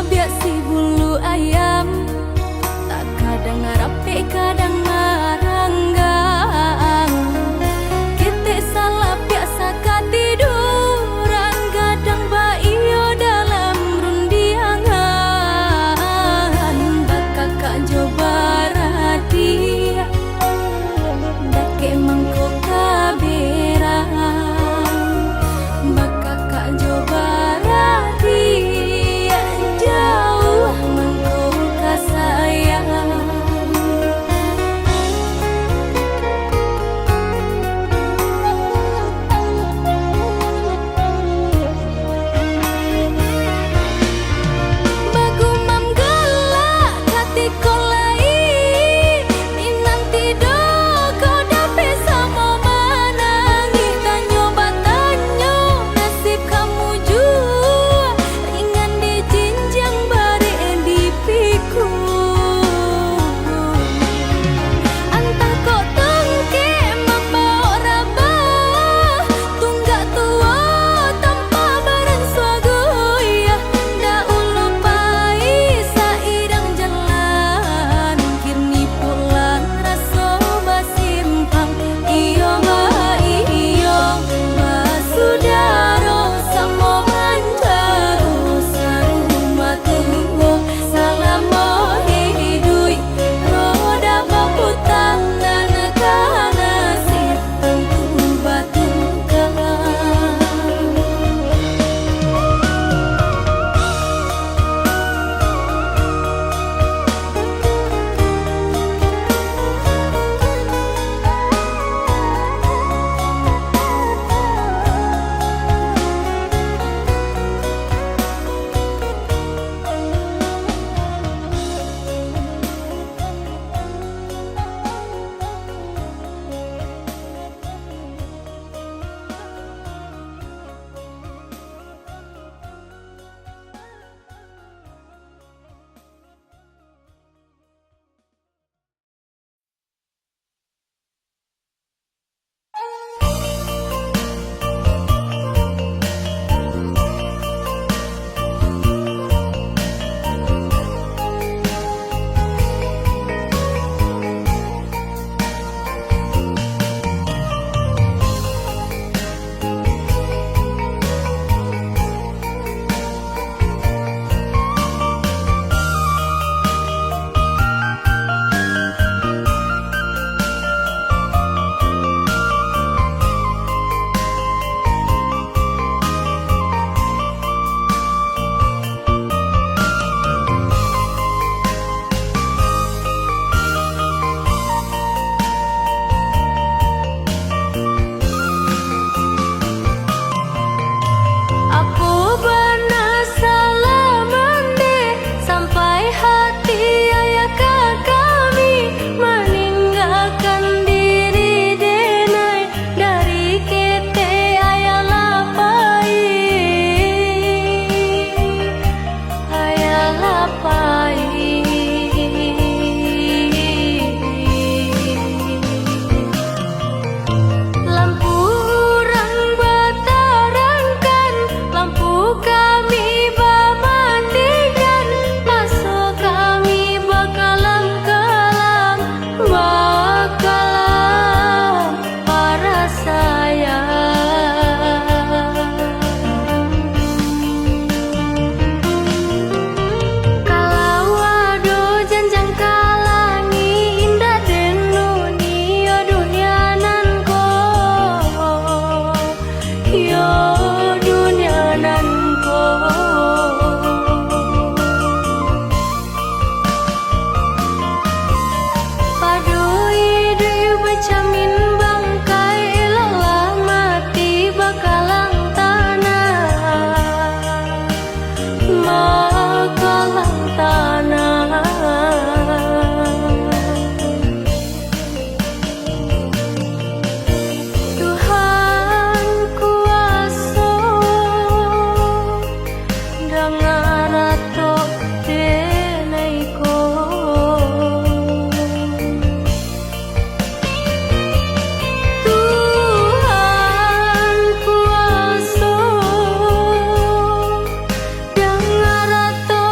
biasa bulu ayam, tak kadang rapi kadang maranggang. Kita salah biasa katiduran, kadang baio dalam rundiangan. Bakal kak coba radia, dake mangko kaberang. Bakal kak coba radia, jauh mangko kasayang. Bagumam galak hati kolai, minanti do kau dapat sama menangis. Tanyo batanyo nasib kamu jua, ringan di jinjang bare di piku. Antah kau tengke membawa rabah, tunggak tua tanpa barang swagoya. Da ulu pai sairang jalan, kini pulang raso basimpang. Iyo basudaro samo manjaro saruma tunggu salamo hidui. Roda baputang dan kana sitang batu kalang. Aku pernah salah mandi, sampai hati ayah kami meninggalkan diri denai. Dari kita ayah lapai, ayah lapai. Lampu orang batarangkan, lampu kami bamandikan. Masuk kami bakalan kalam, bakalan para sayang. Kalau ado janjang kalangi, indah denuni yo dunia nanko, yo dunia nanko. Padui dui bacamin bangkai, lelah mati bakalang tanah, bakalang tanah. Tuhan kuasa dengan rato denaiko. Tuhan kuasa dengan rato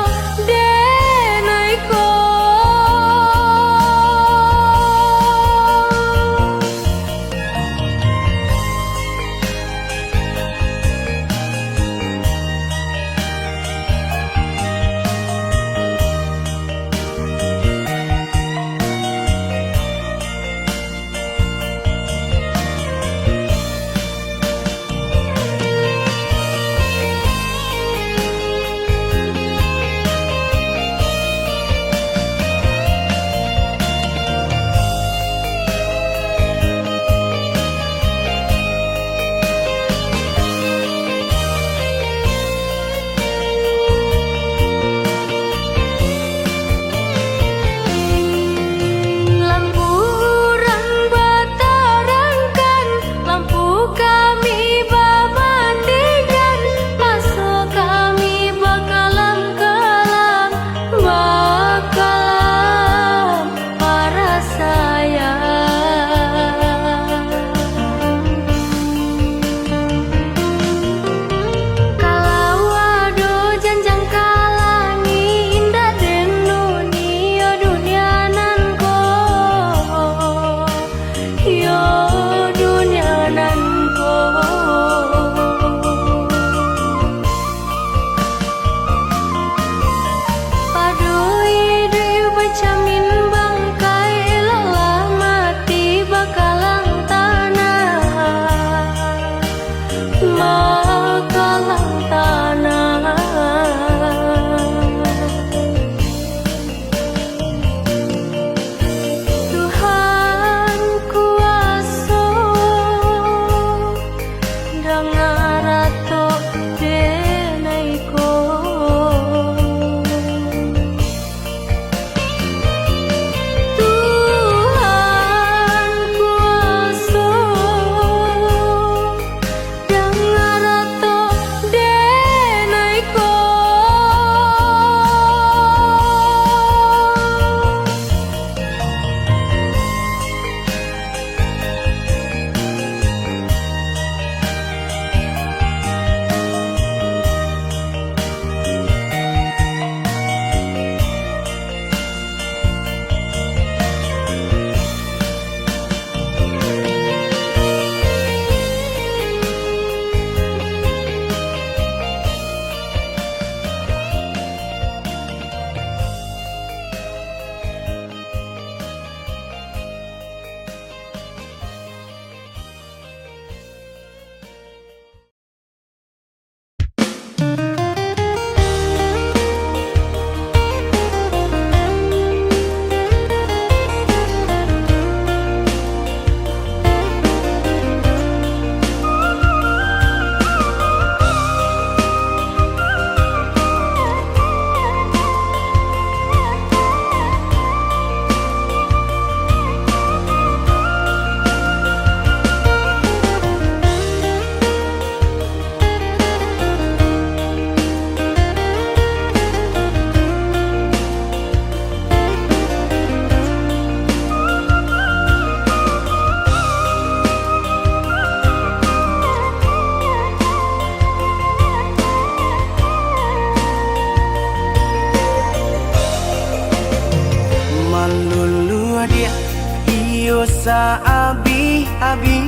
rasa abi-abi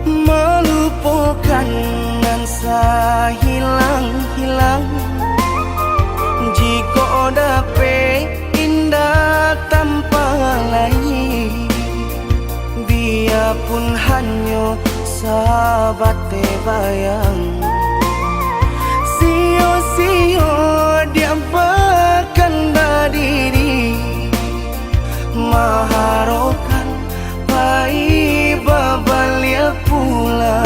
melupakan nan sa hilang-hilang. Jika dapat indah tanpa lain, biarpun hanya sahabat bayang. Sio-sio dia bahkan berdiri maharokan baik babalia pula.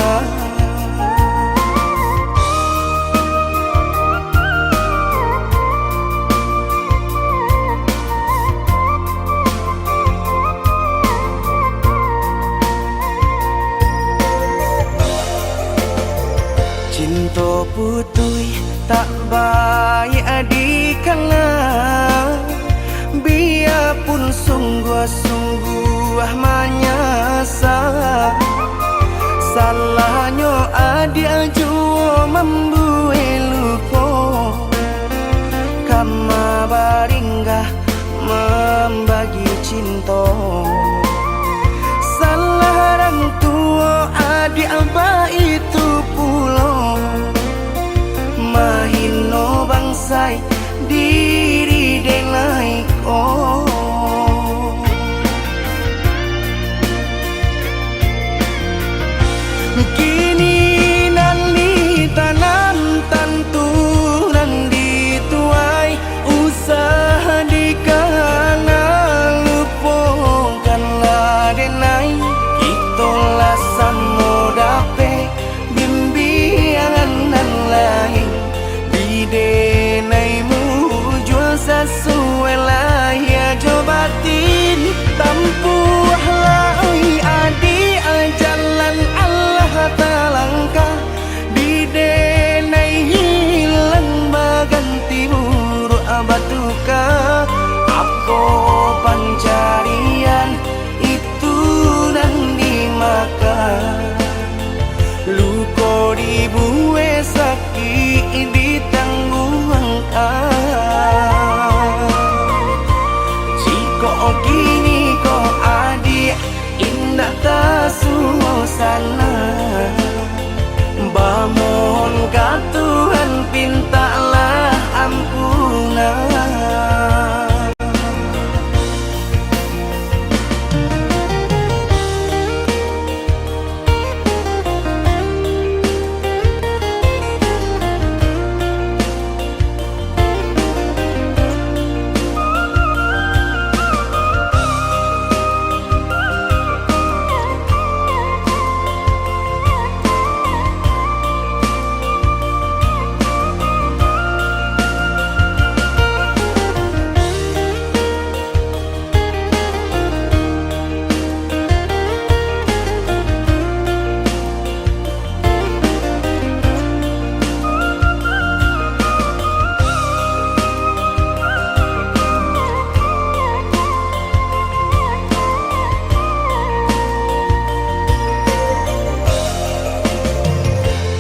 Cinta putui tak baik adikana, biarpun sungguh-sungguh menyasa. Salahnya adik jua membuat luka, kama baringgah membagi cinta. Salah orang tua adik abah itu pulau, mahino bangsai diri denai oh. Kini nali tanam tantu nan dituai, usaha dikana lupakanlah denai. Itulah samo dape bimbingan nan lain di denaimu jual sesuai lah ya jobatin tampuhlah oi adi jalan Allah talangkah di denai hilang baganti buruk abatuka. Apa pencarian itu dan dimakan, luka dibuat sakit ditanggung jika kini kau adik indah tak suasana, bamohon ka Tuhan pintalah ampunan.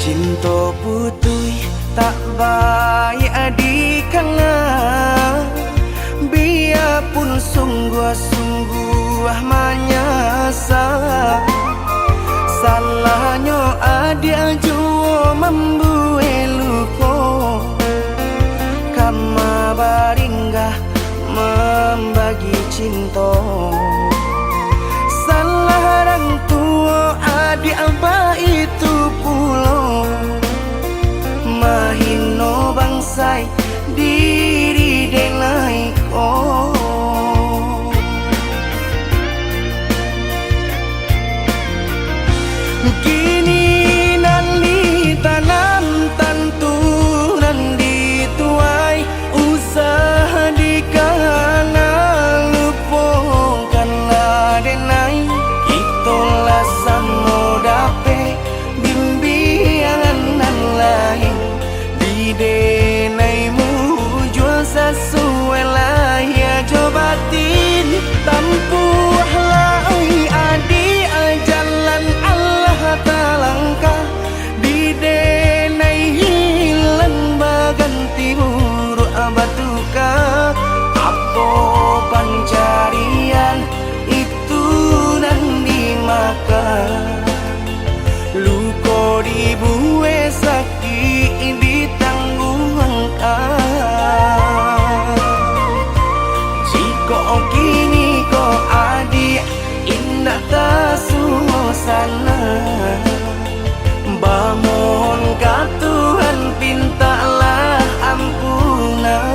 Cinta putui tak baik adikana, biarpun sungguh-sungguh menyasa. Salahnya adik jua membuat luka, kama baringgah membagi cinta. Salah orang tua adik abah itu pulau, mahino bangsai diri denai oh. Kini nali tanam tantu nan dituai, usaha dikana lupakanlah denai. Itulah samo dape bimbingan nan lain di denaimu jual sesuai lah ya jobatin tampuhlah oi adi jalan Allah talangkah di denai hilang baganti buruk abatuka. Apa pencarian itu sana. Bamohon ka Tuhan, pintalah ampunan.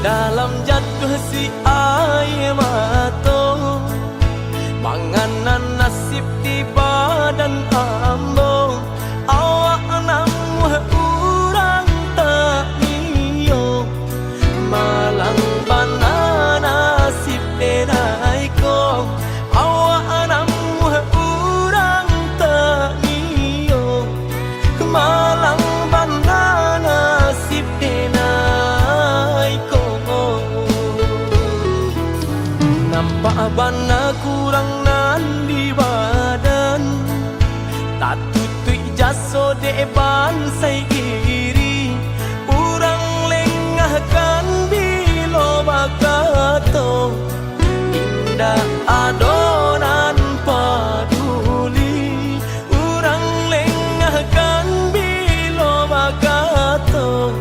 Dalam jatuh si air mato, manganan nasib di badan ambo. Awak namuh urang tak niyo, malang bana nasib denai ko. Awak namuh urang tak niyo, malang bana nasib denai ko. Nampak bana kurang nan di badan, tak tutui jaso depan sai iri. Urang lengahkan bilo bakato, indah adonan paduli. Urang lengahkan bilo bakato,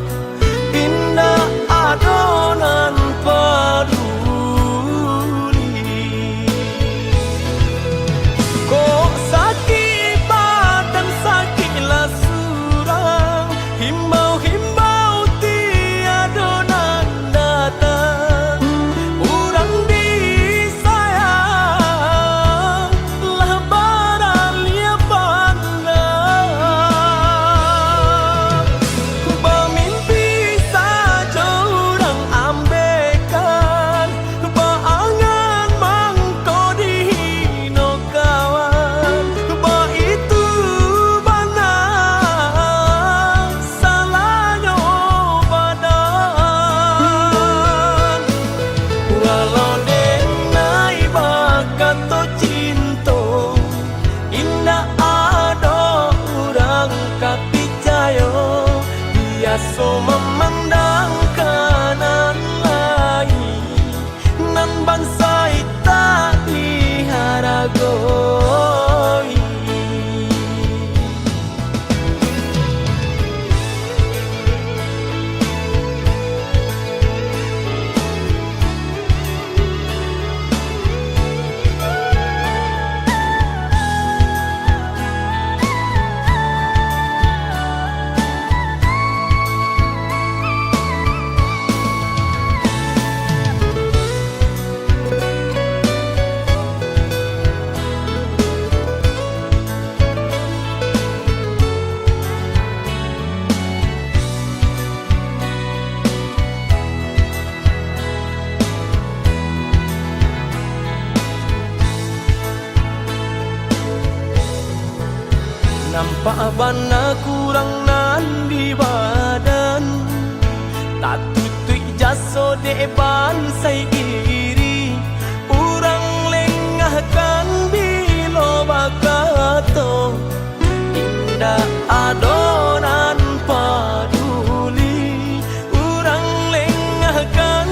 indah adonan paduli. So memandang kanan lain, nan bansai tak diharagoi. Nampak bana kurang nan di badan, tak tutui jaso depan sai iri. Urang lengahkan bilo bakato, indah adonan paduli. Urang lengahkan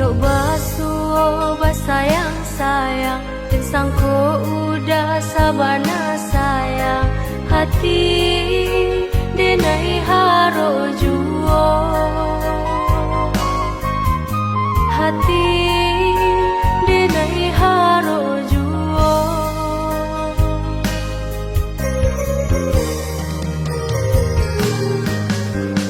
Yuk basuh basayang-sayang, sangko udah sabana sayang. Hati denai haro juo, hati denai haro juo.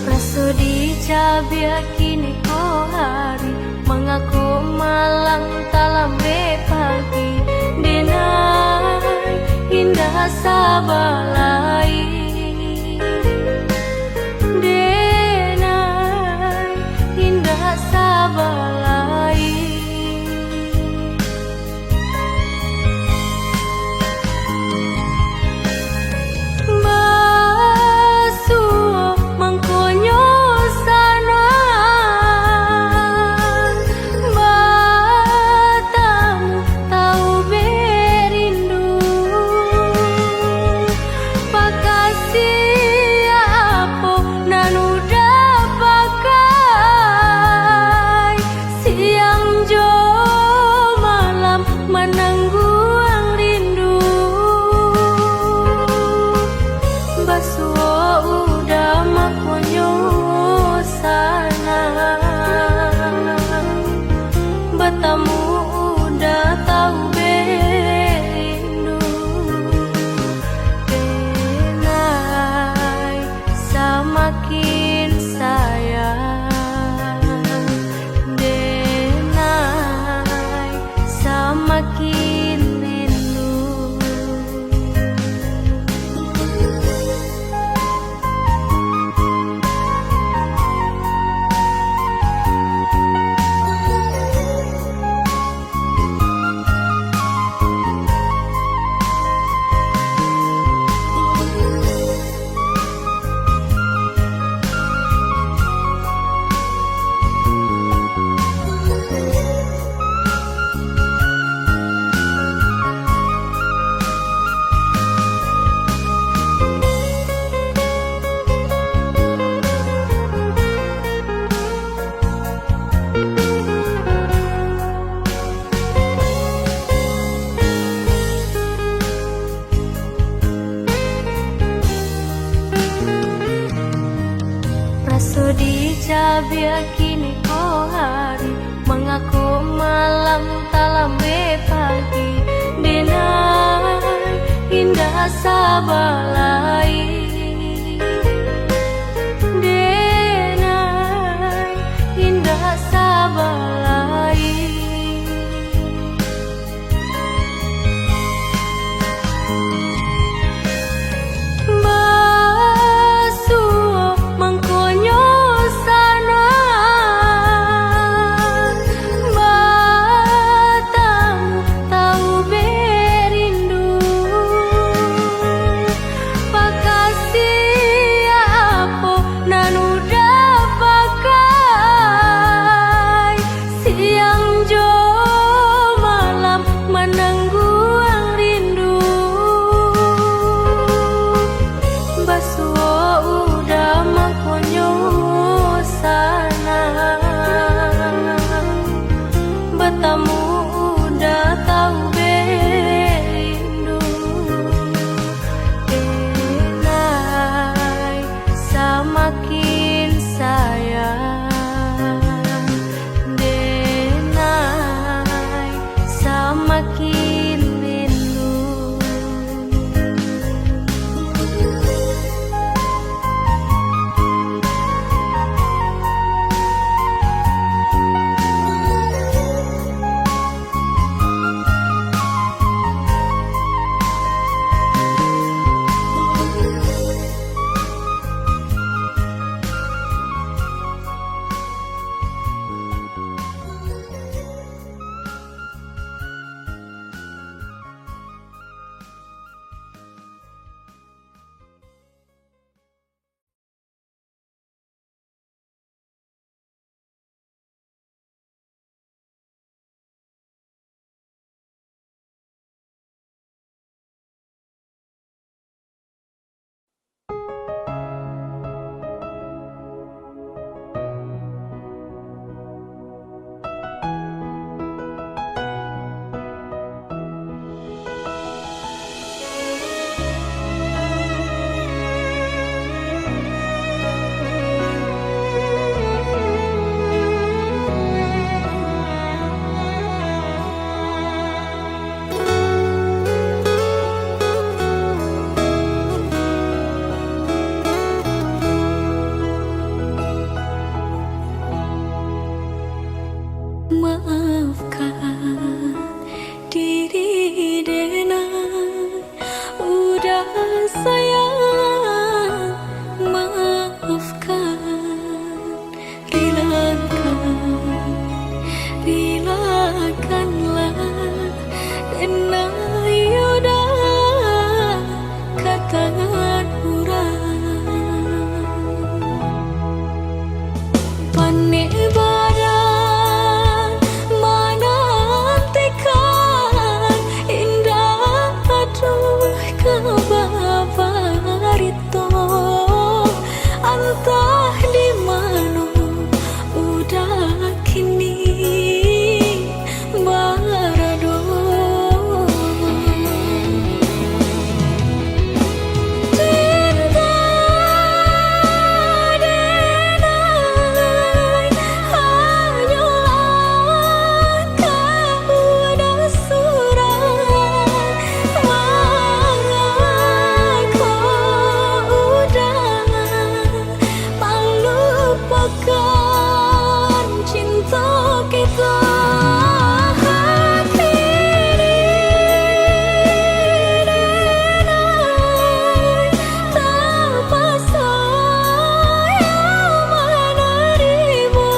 Prasodi cabia kini ko hari, mengaku malang talambe pagi. Denai indah sabalai, denai indah sabalai. Basuh mangkonyo sanan, batamu tahu berindu. Pakasih apo nanuda pakai, siang jo malam menangguang rindu. Basuh udah makonyo sana, batamu udah tahu berindu. Denai semakin sayang, denai semakin rindu. Prasodi cabia kini ko hari, mengaku malam talambe pagi. Denai indah sabalai, denai indah sabalai. Basuh mangkonyo sanan, batamu tahu berindu. Pakasih apo nanuda pakai, Maafkan diri Denai, udah sayang. Maafkan, relakanlah Denai, udah katakan urang. Pane badan menantikan indah, aduh kabarito, entah di mana udah kini barado. Cinta Denai hanyalah kabar surat, mengaku udah melupakan cinta kita. Hati Denai terpaksa menerima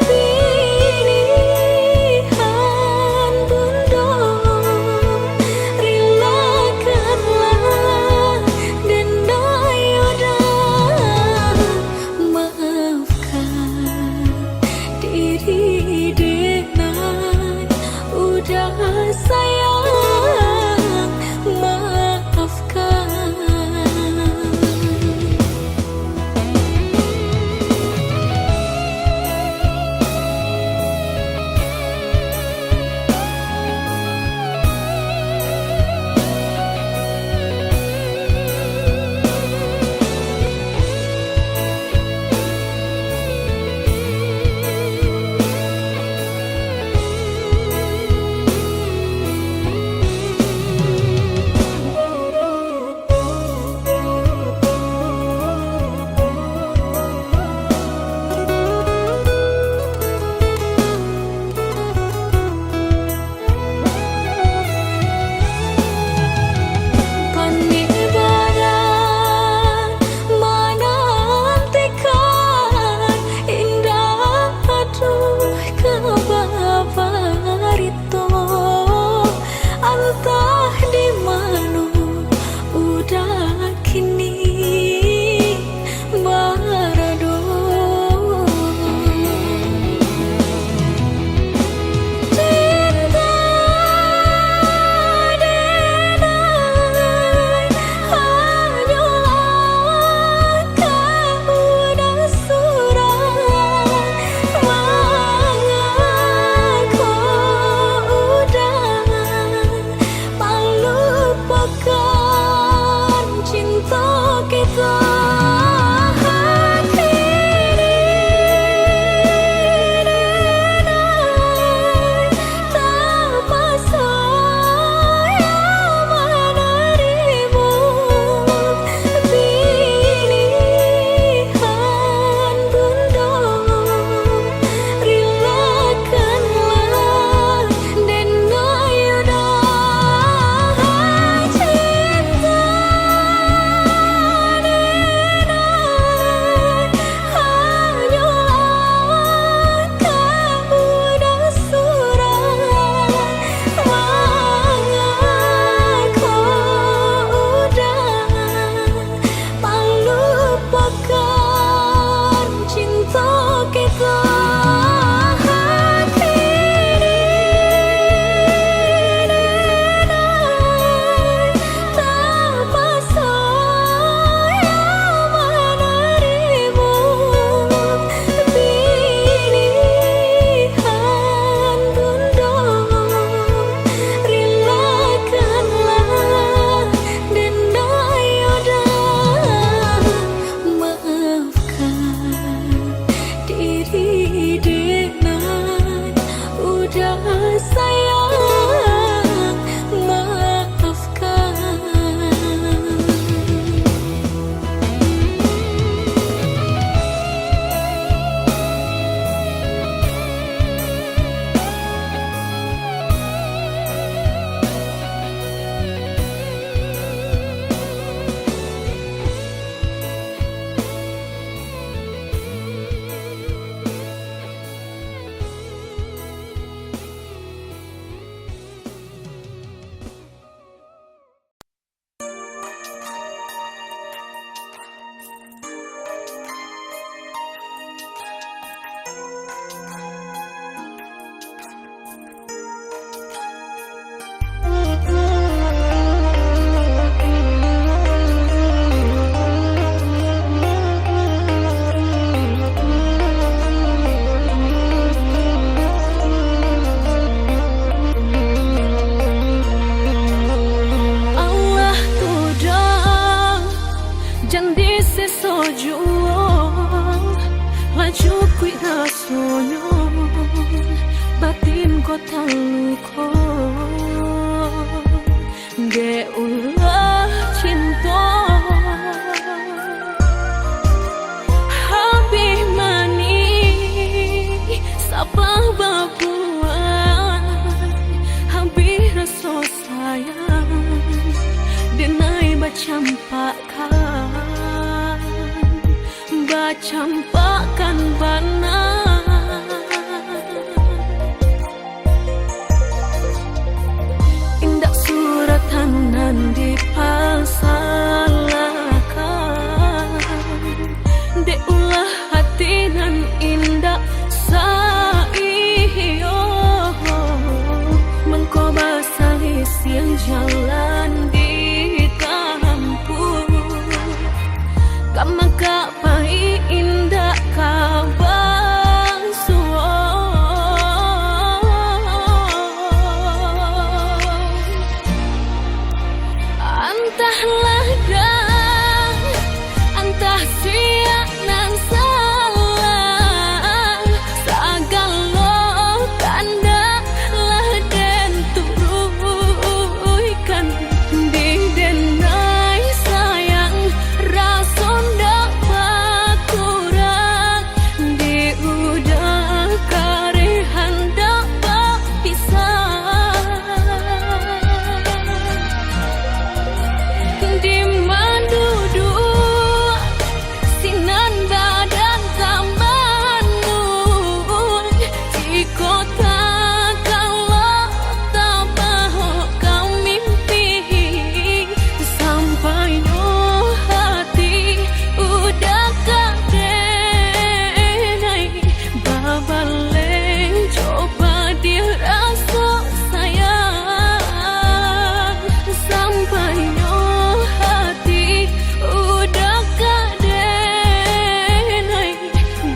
pilihan bunda. Relakanlah Denai, udah maafkan diri Denai, udah sayang. Maafkan. bacampakan bana indak suratan nan dipasalakan de ulah hati nan indak saiyo mengkoba salis yang jalan ditampu kamaka pai indak kabang suo antahlah dah antah sia nan salah sagalo tanda lah den turuikan di denai sayang rason dak pakuran di udah karehan dak pisah di mandudu sinan badan kamanmu di kota kalau tak mau kau mimpi sampai no hati udah kadenai babaleng coba dia rasa sayang sampai no hati udah kadenai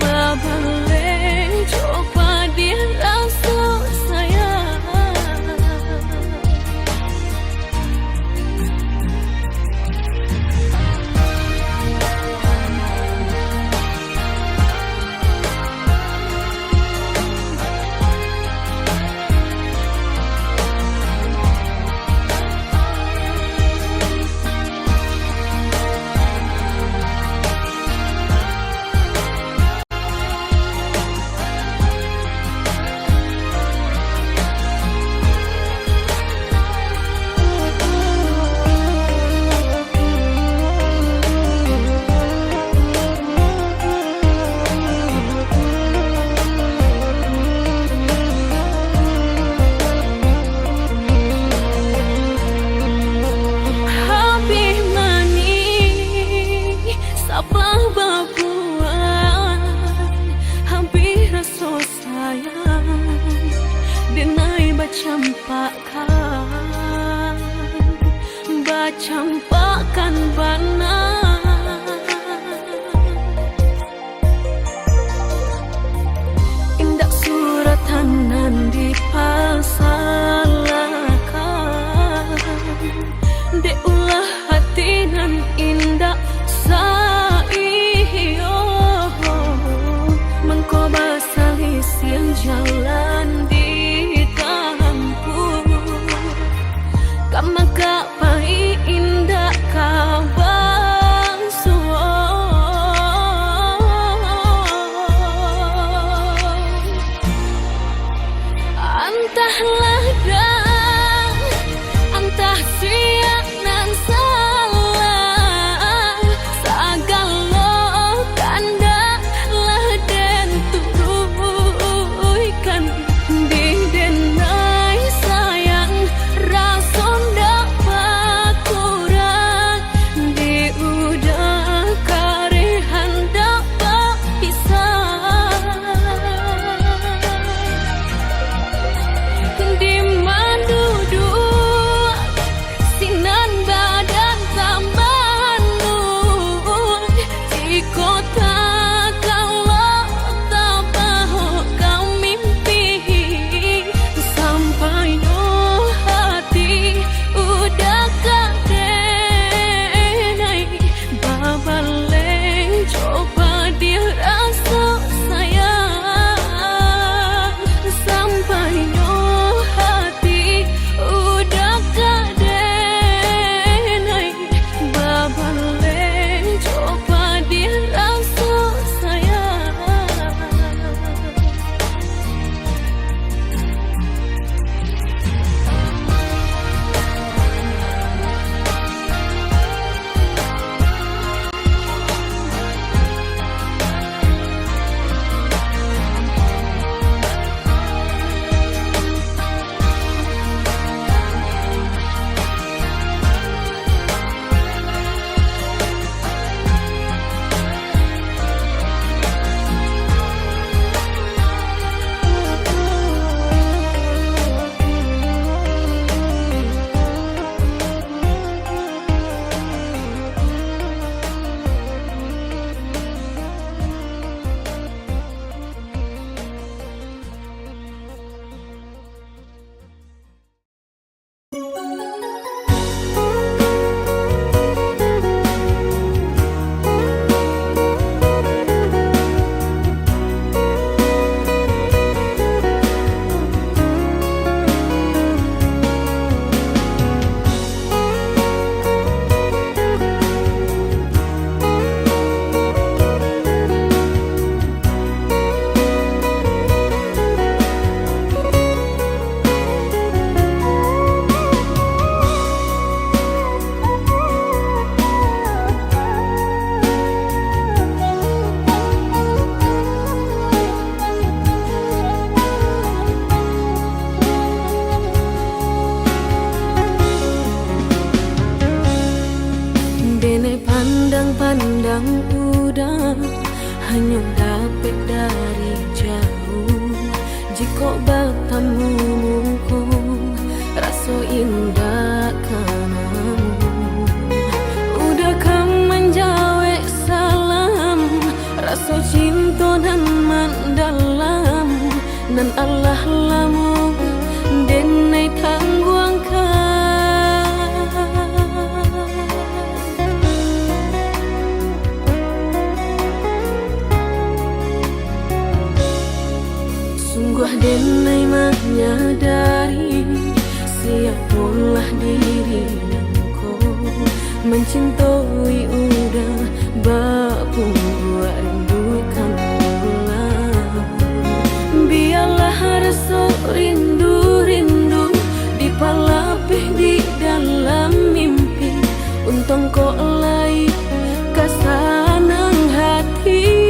babaleng coba dia rasa sayang. Habis mani sapah babuan habis rasa sayang denai bacampakan bana indak suratan nan dipasalakan de ulah hati nan indak saiyo mengkoba salis yang jalan ditampu kamaka pai indak kabang suo antahlah dah antah sia nan salah sagalo tanda lah den turuikan di denai sayang rason dak pakuran di udah karehan dak pisah di yang udah hanya dapat dari jauh. Jika bertemu muka rasa indah kanamu. Udah kamu menjawab salam, rasa cinta dan mendalam. Nan Allah lamu denai tangguangkan. Sungguh denai menyadari siapalah diri engkau. Mencintai udah bapung buat rindukan pulang. Biarlah rasa rindu-rindu dipalapih di dalam mimpi. Untung kau lai kesanang hati.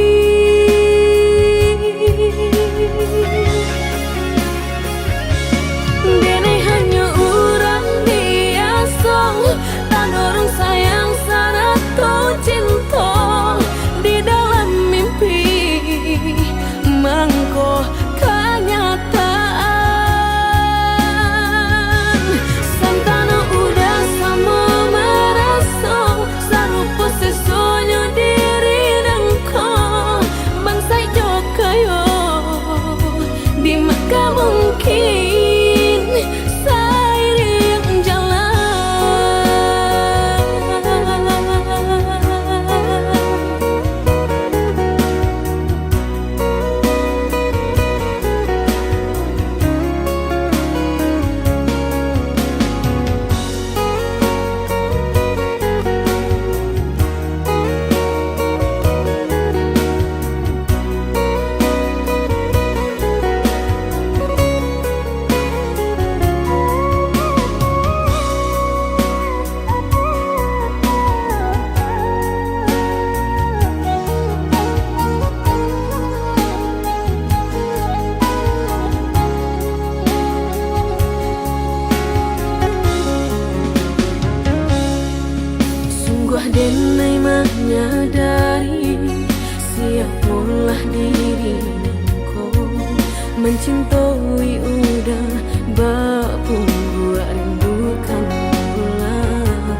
Denai hanya orang biasa, tak orang sayang sangat kau cinta. Di dalam mimpi mangko kenyataan. Santana udah sama merasa sarupa sesuatu diri dengko. Bangsa jokayo di maka mungkin seiring jalan. Sungguh denai menyadari siapalah diri engkau. Mencintai udah bapung buat rindukan pulang.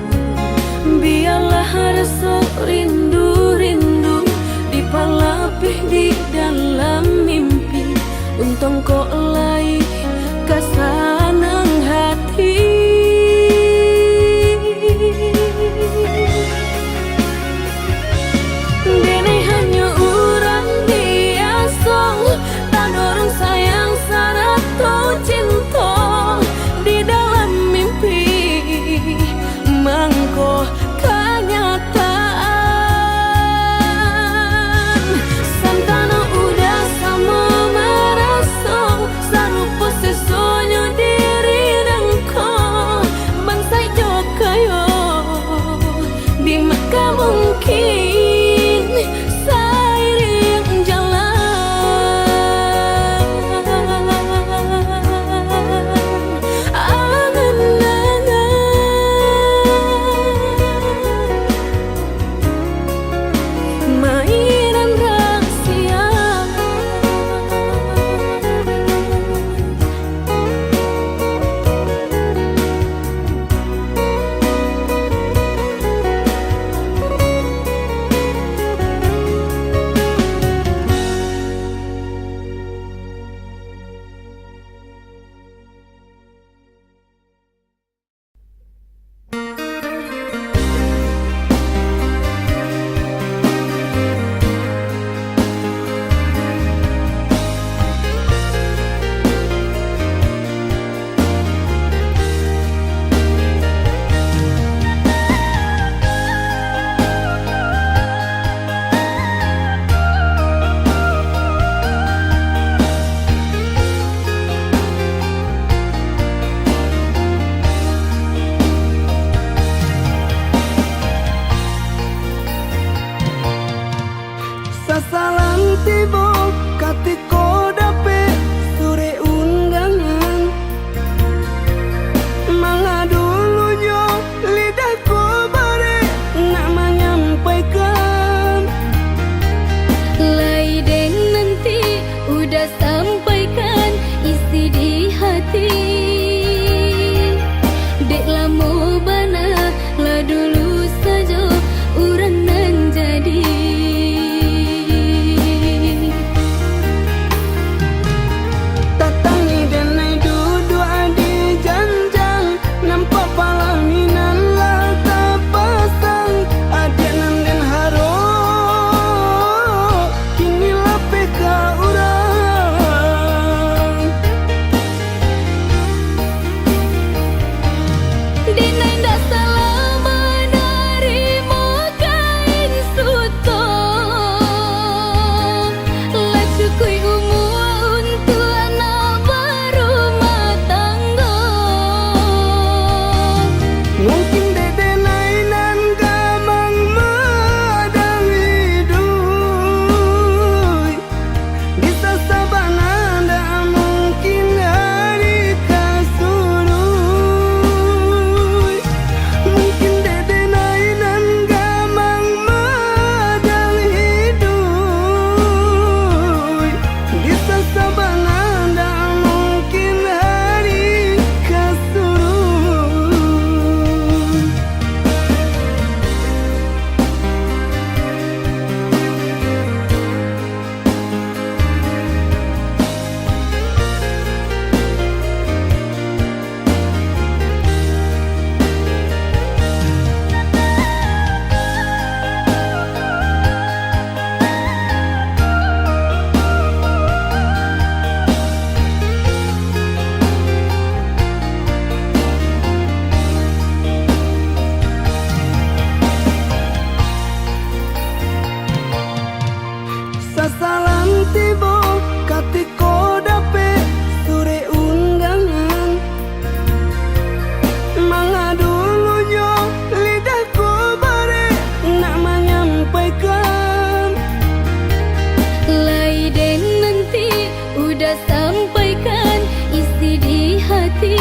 Biarlah rasa rindu-rindu dipalapih di dalam mimpi. Untung kau lai kesanang hati. Denai hanya orang biasa, tak orang sayang sangat kau cinta. Di dalam mimpi mangko kenyataan. Santana udah sama merasa sarupa akan isi di hati.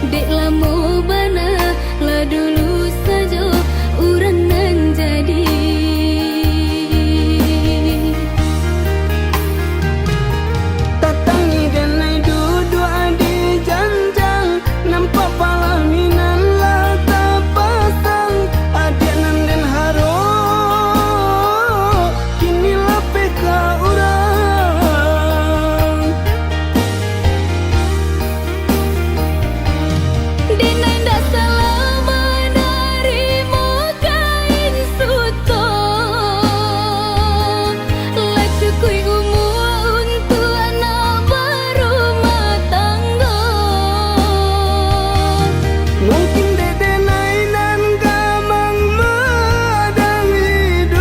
Dek lamo bana lah dulu saja urang nan jadi. Tatangi denai duduk adi janjang, nampak palaminan lah tak pasang. Adik nan den haro kini lah peka urang. Denai ndak selama nerimo kain suto, lah cukui umur untuk anak berumah tangga. Mungkin dede nainan gamang madang hidup,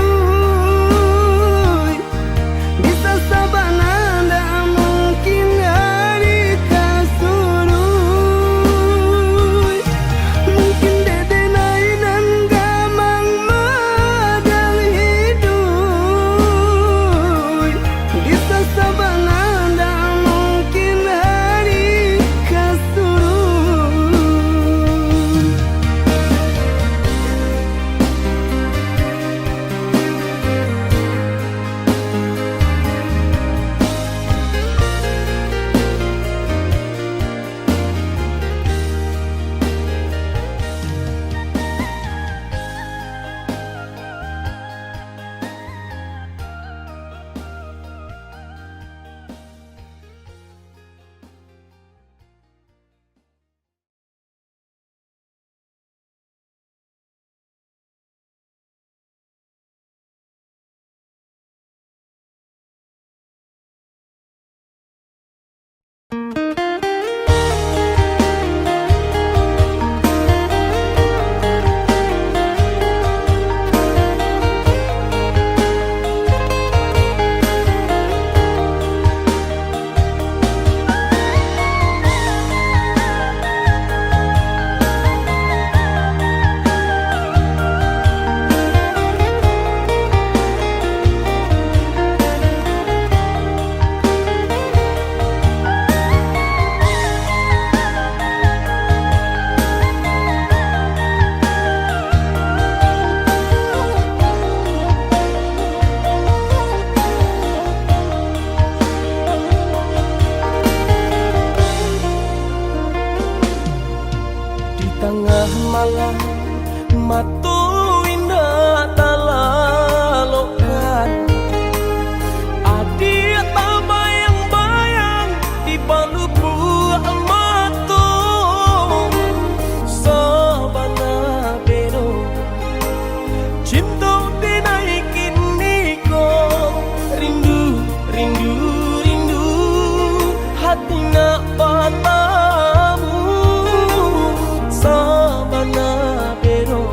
bisa sabana ndak mungkin hari kasurui. Mungkin dede nainan gamang madang hidup, bisa sabana ndak mungkin hari kasurui. Di tengah malam matu indah talalokan, adik tak bayang-bayang di palu buah matu. Sabana bero cinta dinaikin niko, rindu rindu rindu hati nak patamu. Sabana bero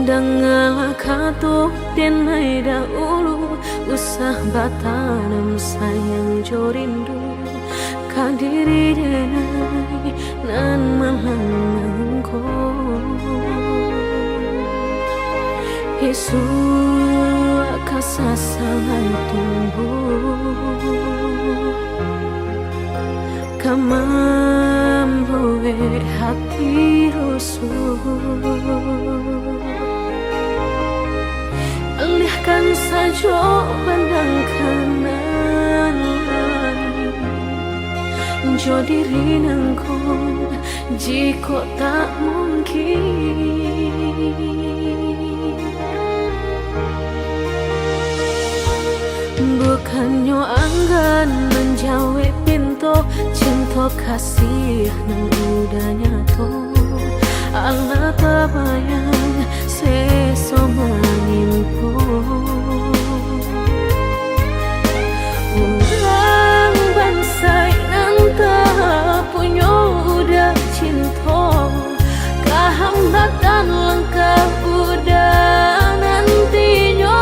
Dengalah kata denai dahulu usah batanam sayang jorindu kadiri denai nan malangko Yesu kasasangan tumbuh kamamboe hati rusuh alihkan saja pandang kanan lain jo diri nangkong jika tak mungkin bukannya anggan menjawab pintu cinta kasih nang udah nyato Allah tabayang sesoma nimpo orang bansai nanta punya udah cinta kehambatan langkah udah nantinya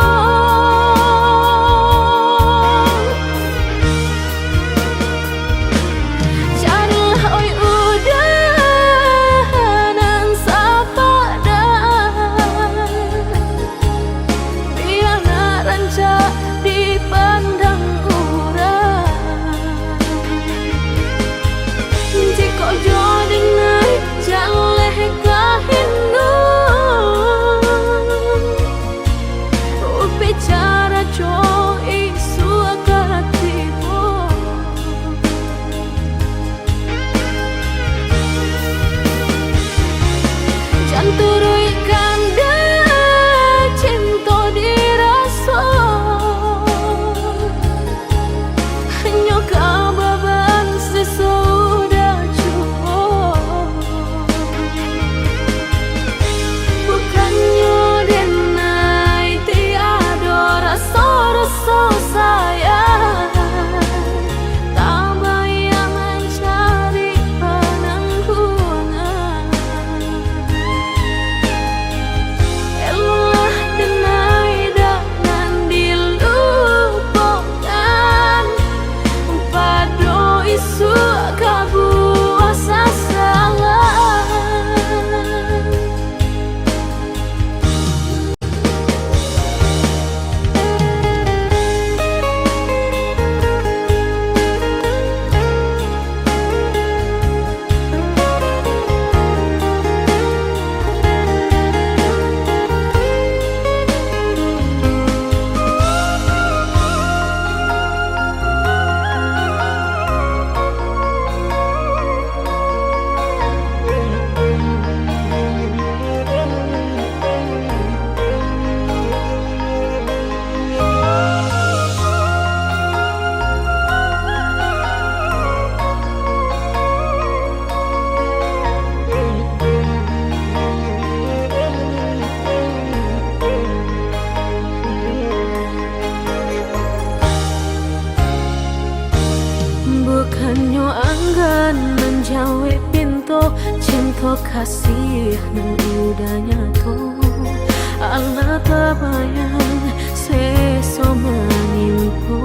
bukannya anggan menjawab pintu cinta kasih nang udah nyato Allah tabayang sesoma nimpo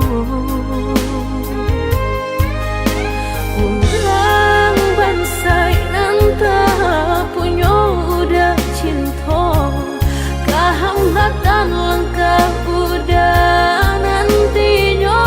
orang bansai nanta punya udah cinta kehambatan langkah udah nantinya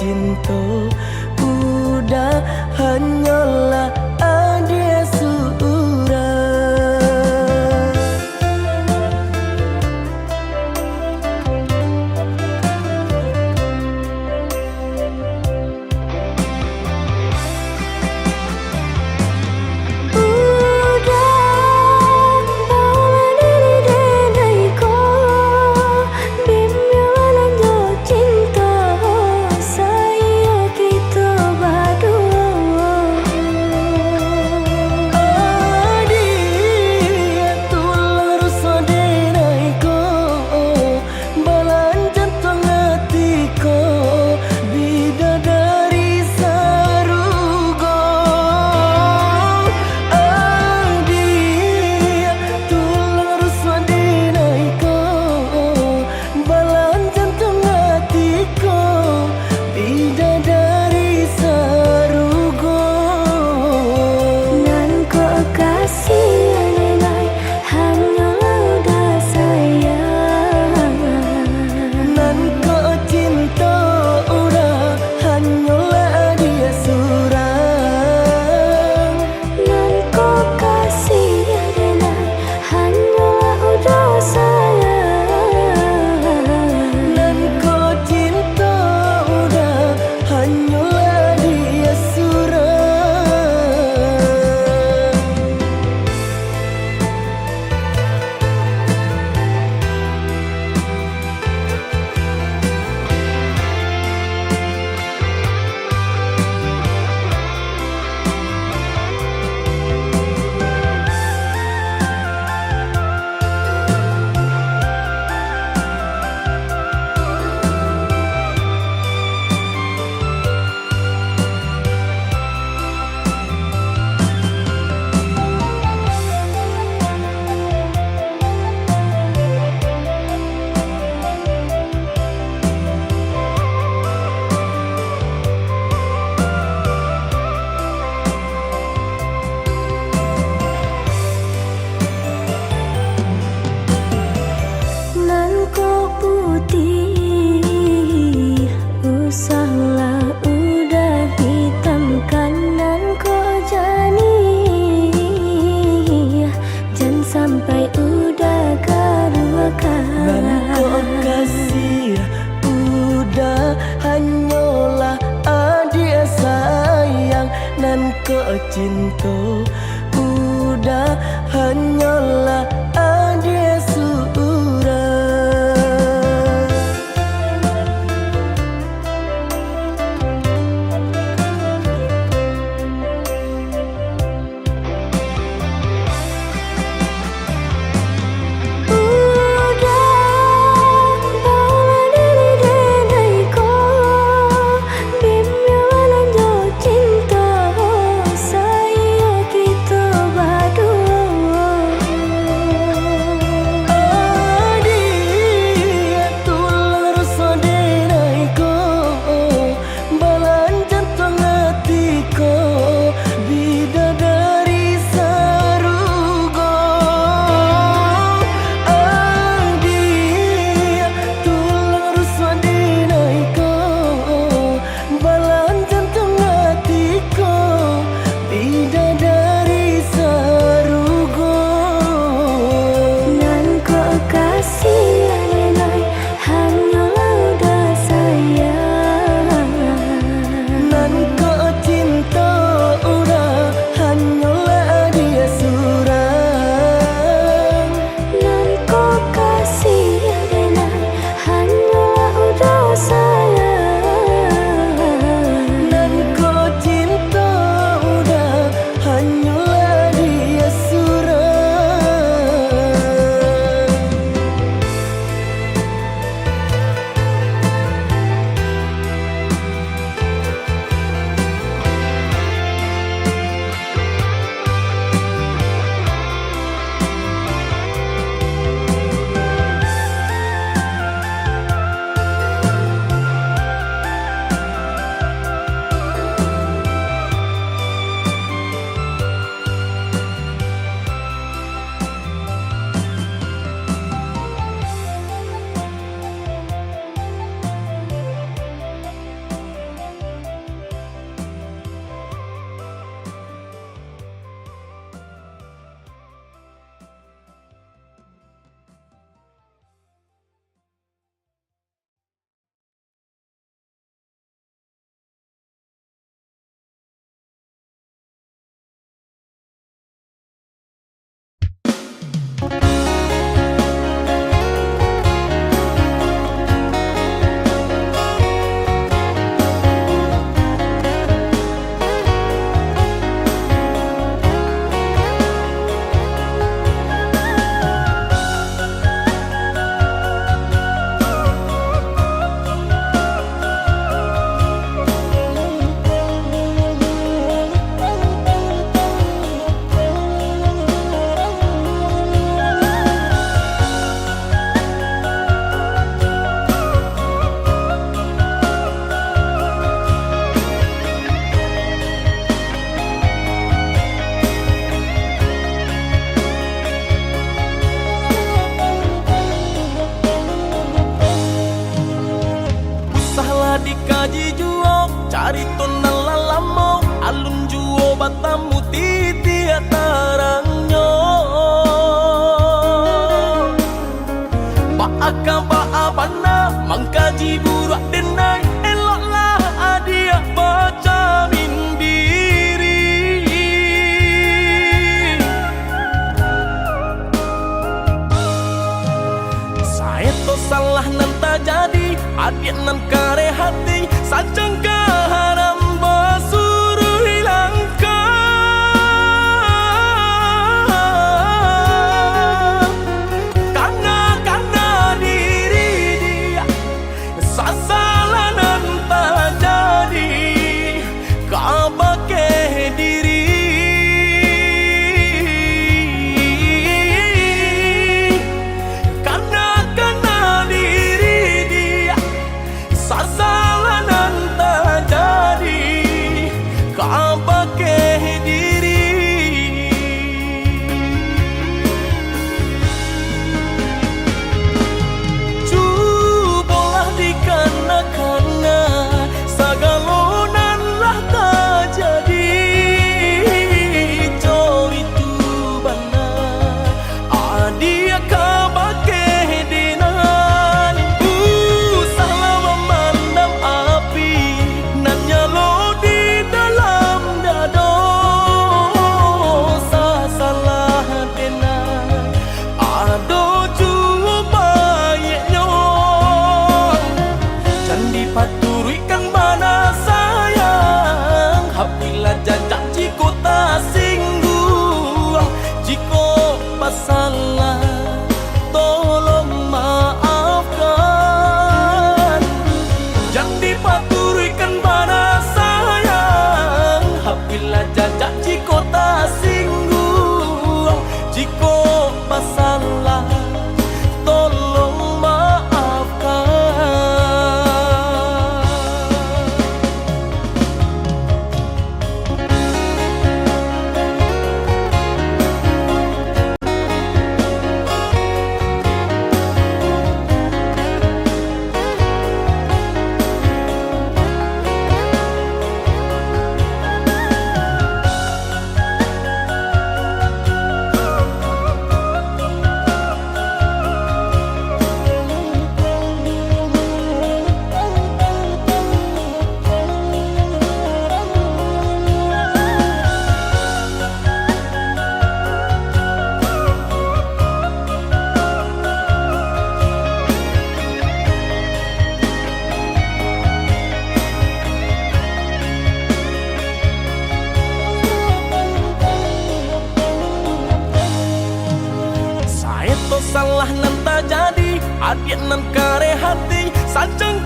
cinta udah hanyalah adia surah. Sampai udah keruakan Dan kau kasih udah hanyalah adia sayang. Dan kau cinta udah hanyalah adia surah. jadi adik nan kare hati sancang kaharam basuru hilangkan karena diri dia sasalah nan tak jadi kabake diri salah tolong maafkan jangan dipaturikan pada sayang apabila jajak jiko tak singgung jiko masalah tolong maafkan. Salah nan tak jadi adik nan kare hati sancang